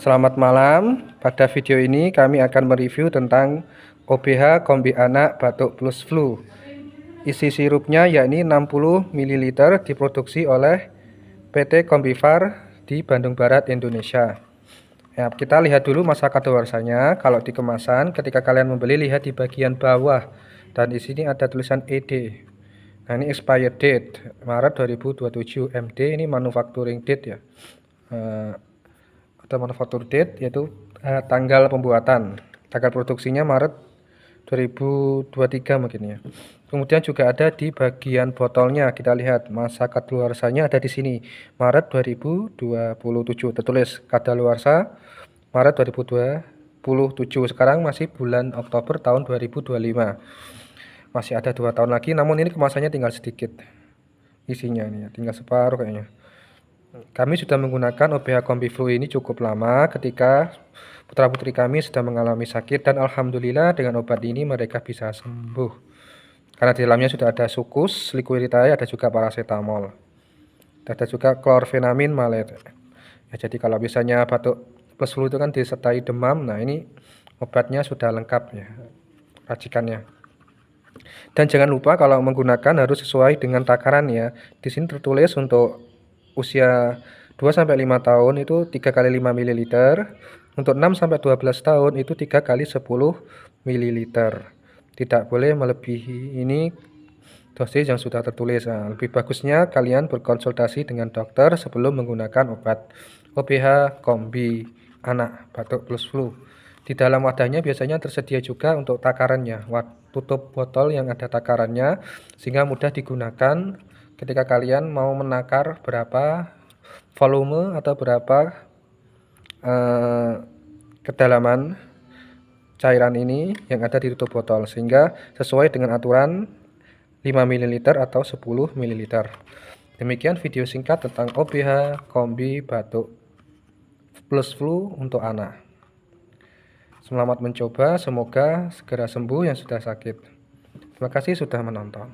Selamat malam. Pada video ini kami akan mereview tentang OBH Kombi Anak Batuk Plus Flu. Isi sirupnya yakni 60 ml, diproduksi oleh PT Kombifar di Bandung Barat, Indonesia. Ya, kita lihat dulu masa kadaluarsanya. Kalau di kemasan, ketika kalian membeli, lihat di bagian bawah, dan di sini ada tulisan ED. Nah, ini expired date Maret 2027, MD ini manufacturing date ya. Ada manufacture date yaitu tanggal pembuatan, tanggal produksinya Maret 2023 mungkin ya. Kemudian juga ada di bagian botolnya, kita lihat masa kadaluarsanya ada di sini Maret 2027, tertulis kadaluarsa Maret 2027. Sekarang masih bulan Oktober tahun 2025, masih ada 2 tahun lagi. Namun ini kemasannya tinggal sedikit isinya nih ya, tinggal separuh kayaknya. Kami sudah menggunakan OBH Kombi Flu ini cukup lama ketika putra-putri kami sedang mengalami sakit, dan alhamdulillah dengan obat ini mereka bisa sembuh. Karena di dalamnya sudah ada Sucus, Liquiritae, ada juga paracetamol. Ada juga klorfenamin malet. Ya, jadi kalau misalnya batuk plus flu itu kan disertai demam, nah ini obatnya sudah lengkap ya, racikannya. Dan jangan lupa kalau menggunakan harus sesuai dengan takaran ya. Di sini tertulis untuk usia 2-5 tahun itu 3 kali 5 ml, untuk 6-12 tahun itu 3 kali 10 ml. Tidak boleh melebihi ini dosis yang sudah tertulis. Nah, lebih bagusnya kalian berkonsultasi dengan dokter sebelum menggunakan obat OBH Kombi Anak Batuk Plus Flu. Di dalam wadahnya biasanya tersedia juga untuk takarannya, tutup botol yang ada takarannya, sehingga mudah digunakan ketika kalian mau menakar berapa volume atau berapa kedalaman cairan ini yang ada di tutup botol, sehingga sesuai dengan aturan 5 ml atau 10 ml. Demikian video singkat tentang OBH Kombi Batuk Plus Flu untuk anak. Selamat mencoba, semoga segera sembuh yang sudah sakit. Terima kasih sudah menonton.